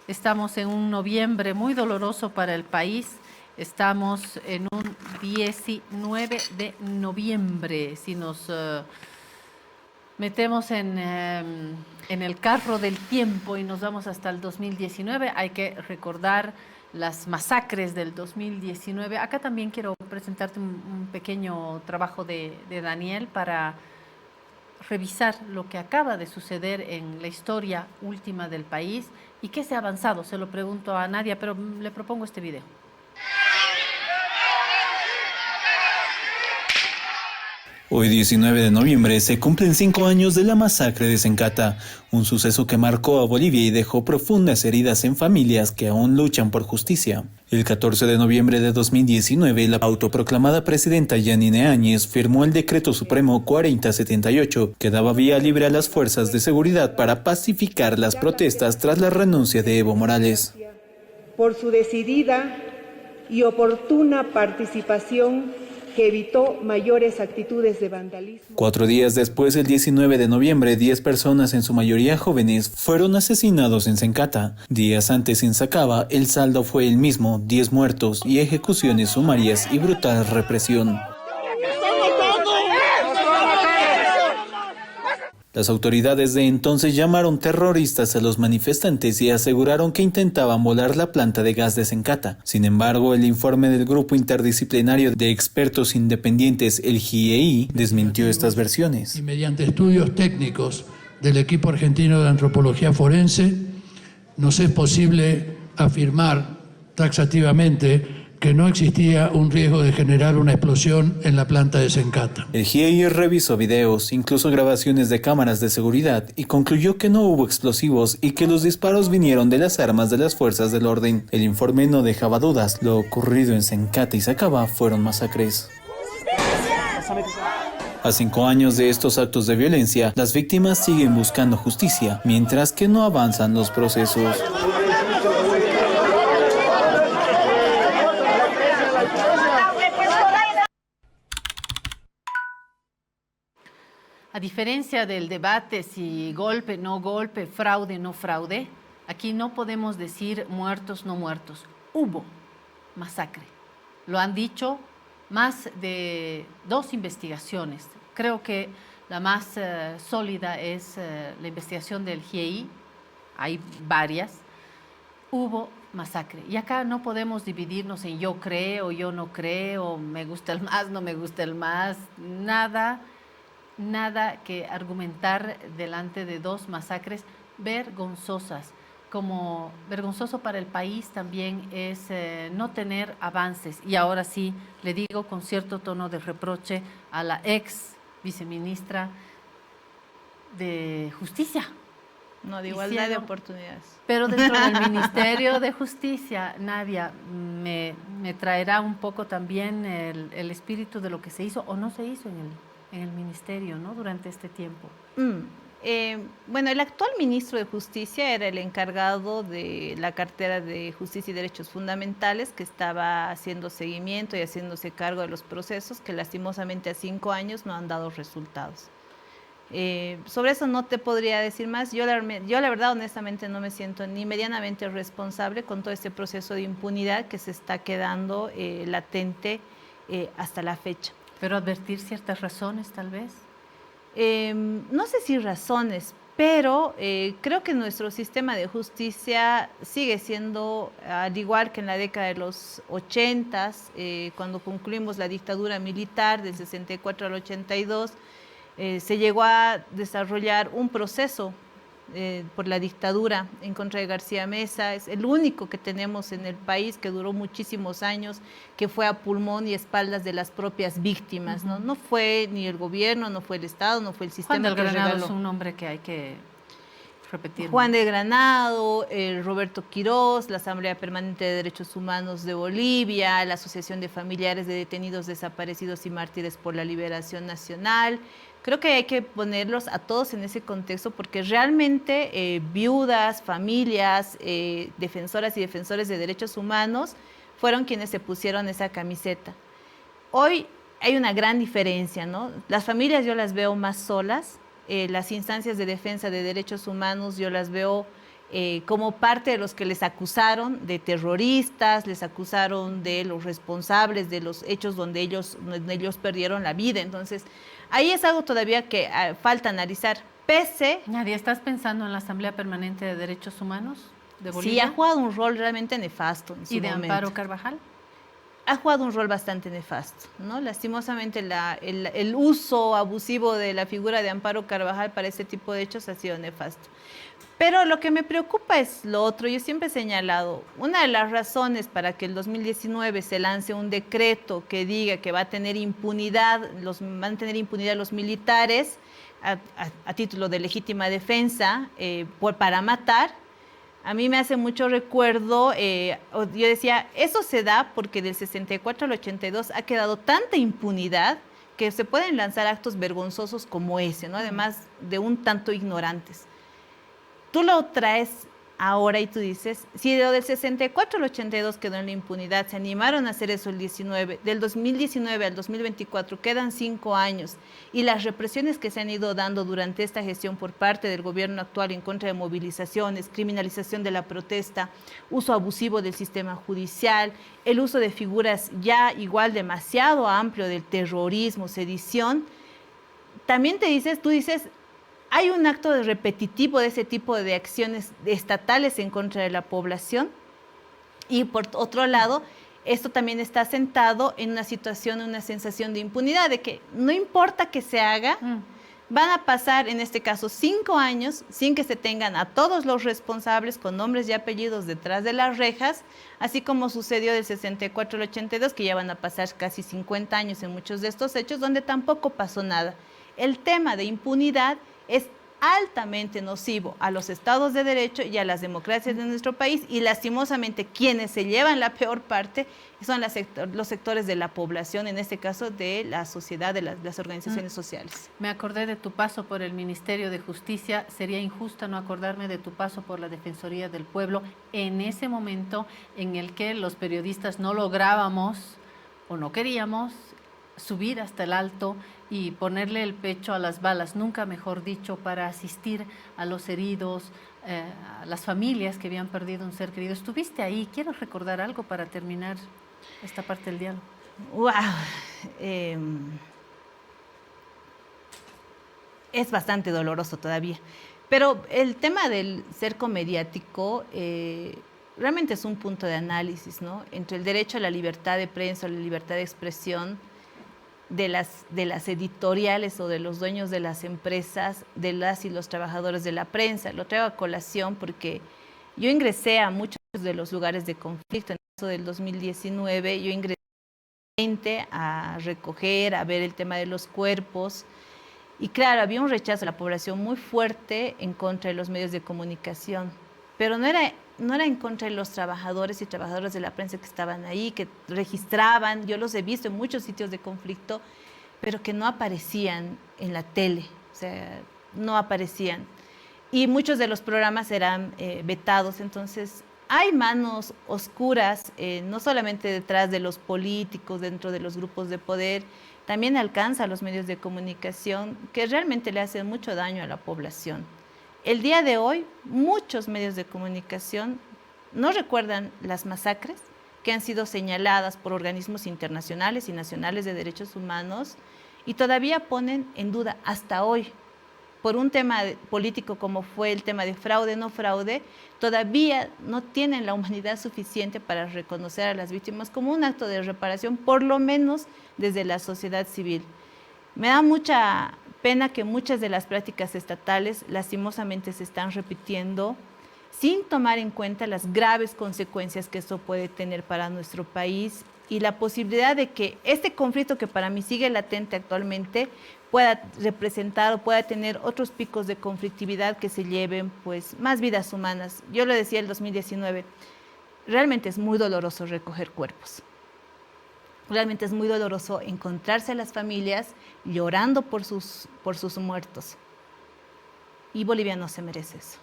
Estamos en un noviembre muy doloroso para el país. Estamos en un 19 de noviembre. Si nos metemos en el carro del tiempo y nos vamos hasta el 2019, hay que recordar las masacres del 2019. Acá también quiero presentarte un pequeño trabajo de Daniel para revisar lo que acaba de suceder en la historia última del país y qué se ha avanzado. Se lo pregunto a Nadia, pero le propongo este video. Hoy 19 de noviembre se cumplen 5 años de la masacre de Sencata, un suceso que marcó a Bolivia y dejó profundas heridas en familias que aún luchan por justicia. El 14 de noviembre de 2019, la autoproclamada presidenta Yanine Áñez firmó el Decreto Supremo 4078, que daba vía libre a las fuerzas de seguridad para pacificar las protestas tras la renuncia de Evo Morales. Por su decidida y oportuna participación que evitó mayores actitudes de vandalismo. 4 días después, el 19 de noviembre, 10 personas, en su mayoría jóvenes, fueron asesinados en Sencata. Días antes en Sacaba, el saldo fue el mismo: 10 muertos y ejecuciones sumarias y brutal represión. Las autoridades de entonces llamaron terroristas a los manifestantes y aseguraron que intentaban volar la planta de gas de Sencata. Sin embargo, el informe del Grupo Interdisciplinario de Expertos Independientes, el GIEI, desmintió estas versiones. Y mediante estudios técnicos del equipo argentino de antropología forense, nos es posible afirmar taxativamente que no existía un riesgo de generar una explosión en la planta de Sencata. El GIEI revisó videos, incluso grabaciones de cámaras de seguridad, y concluyó que no hubo explosivos y que los disparos vinieron de las armas de las fuerzas del orden. El informe no dejaba dudas: lo ocurrido en Sencata y Sacaba fueron masacres. A 5 años de estos actos de violencia, las víctimas siguen buscando justicia, mientras que no avanzan los procesos. A diferencia del debate si golpe, no golpe, fraude, no fraude, aquí no podemos decir muertos, no muertos. Hubo masacre. Lo han dicho más de 2 investigaciones. Creo que la más sólida es la investigación del GIEI. Hay varias. Hubo masacre. Y acá no podemos dividirnos en yo creo, yo no creo, me gusta el más, no me gusta el más, nada que argumentar delante de 2 masacres vergonzosas. Como vergonzoso para el país también es no tener avances. Y ahora sí, le digo con cierto tono de reproche a la ex viceministra de Justicia. No, de igualdad de oportunidades. Pero dentro del Ministerio de Justicia, Nadia, me traerá un poco también el espíritu de lo que se hizo o no se hizo en el ministerio, ¿no?, durante este tiempo. Bueno, el actual ministro de Justicia era el encargado de la cartera de Justicia y Derechos Fundamentales, que estaba haciendo seguimiento y haciéndose cargo de los procesos que lastimosamente a 5 años no han dado resultados. Sobre eso no te podría decir más. Yo la verdad, honestamente, no me siento ni medianamente responsable con todo este proceso de impunidad que se está quedando latente hasta la fecha. ¿Pero advertir ciertas razones, tal vez? No sé si razones, pero creo que nuestro sistema de justicia sigue siendo, al igual que en la década de los 80s, cuando concluimos la dictadura militar del 64 al 82, se llegó a desarrollar un proceso por la dictadura en contra de García Meza. Es el único que tenemos en el país, que duró muchísimos años, que fue a pulmón y espaldas de las propias víctimas, ¿no? No fue ni el gobierno, no fue el Estado, no fue el sistema. Juan del Granado es un nombre que hay que repetir. Juan del Granado, Roberto Quirós, la Asamblea Permanente de Derechos Humanos de Bolivia, la Asociación de Familiares de Detenidos, Desaparecidos y Mártires por la Liberación Nacional. Creo que hay que ponerlos a todos en ese contexto, porque realmente viudas, familias, defensoras y defensores de derechos humanos fueron quienes se pusieron esa camiseta. Hoy hay una gran diferencia, ¿no? Las familias yo las veo más solas, las instancias de defensa de derechos humanos yo las veo como parte de los que les acusaron de terroristas, les acusaron de los responsables de los hechos donde ellos perdieron la vida. Entonces, ahí es algo todavía que falta analizar. Nadia, ¿estás pensando en la Asamblea Permanente de Derechos Humanos de Bolivia? Sí, ha jugado un rol realmente nefasto en su momento. ¿Y de momento. Amparo Carvajal? Ha jugado un rol bastante nefasto, ¿no? Lastimosamente el uso abusivo de la figura de Amparo Carvajal para este tipo de hechos ha sido nefasto. Pero lo que me preocupa es lo otro. Yo siempre he señalado, una de las razones para que el 2019 se lance un decreto que diga que va a tener impunidad, van a tener impunidad los militares a título de legítima defensa para matar, a mí me hace mucho recuerdo, yo decía, eso se da porque del 64 al 82 ha quedado tanta impunidad que se pueden lanzar actos vergonzosos como ese, ¿no? Además de un tanto ignorantes. Tú lo traes ahora y tú dices, si de lo del 64 al 82 quedó en la impunidad, se animaron a hacer eso el 19, del 2019 al 2024 quedan 5 años y las represiones que se han ido dando durante esta gestión por parte del gobierno actual en contra de movilizaciones, criminalización de la protesta, uso abusivo del sistema judicial, el uso de figuras ya igual demasiado amplio del terrorismo, sedición, también tú dices, hay un acto repetitivo de ese tipo de acciones estatales en contra de la población y por otro lado, esto también está sentado en una situación, una sensación de impunidad, de que no importa que se haga, van a pasar en este caso 5 años sin que se tengan a todos los responsables con nombres y apellidos detrás de las rejas, así como sucedió del 64 al 82, que ya van a pasar casi 50 años en muchos de estos hechos, donde tampoco pasó nada. El tema de impunidad es altamente nocivo a los estados de derecho y a las democracias de nuestro país y lastimosamente quienes se llevan la peor parte son los sectores de la población, en este caso de la sociedad, de las organizaciones sociales. Me acordé de tu paso por el Ministerio de Justicia, sería injusto no acordarme de tu paso por la Defensoría del Pueblo en ese momento en el que los periodistas no lográbamos o no queríamos subir hasta el alto y ponerle el pecho a las balas, nunca mejor dicho, para asistir a los heridos, a las familias que habían perdido un ser querido. ¿Estuviste ahí? ¿Quieres recordar algo para terminar esta parte del diálogo? ¡Wow! Es bastante doloroso todavía. Pero el tema del cerco mediático realmente es un punto de análisis, ¿no? Entre el derecho a la libertad de prensa, la libertad de expresión, de las editoriales o de los dueños de las empresas, de las y los trabajadores de la prensa. Lo traigo a colación porque yo ingresé a muchos de los lugares de conflicto. En el caso del 2019, yo ingresé a recoger, a ver el tema de los cuerpos. Y claro, había un rechazo de la población muy fuerte en contra de los medios de comunicación, pero no era en contra de los trabajadores y trabajadoras de la prensa que estaban ahí, que registraban, yo los he visto en muchos sitios de conflicto, pero que no aparecían en la tele, o sea, no aparecían. Y muchos de los programas eran vetados, entonces hay manos oscuras, no solamente detrás de los políticos, dentro de los grupos de poder, también alcanza a los medios de comunicación, que realmente le hacen mucho daño a la población. El día de hoy, muchos medios de comunicación no recuerdan las masacres que han sido señaladas por organismos internacionales y nacionales de derechos humanos y todavía ponen en duda hasta hoy, por un tema político como fue el tema de fraude, no fraude, todavía no tienen la humanidad suficiente para reconocer a las víctimas como un acto de reparación, por lo menos desde la sociedad civil. Me da mucha pena que muchas de las prácticas estatales lastimosamente se están repitiendo sin tomar en cuenta las graves consecuencias que esto puede tener para nuestro país y la posibilidad de que este conflicto que para mí sigue latente actualmente pueda representar o pueda tener otros picos de conflictividad que se lleven pues más vidas humanas. Yo lo decía el 2019, realmente es muy doloroso recoger cuerpos. Realmente es muy doloroso encontrarse a las familias llorando por sus muertos. Y Bolivia no se merece eso.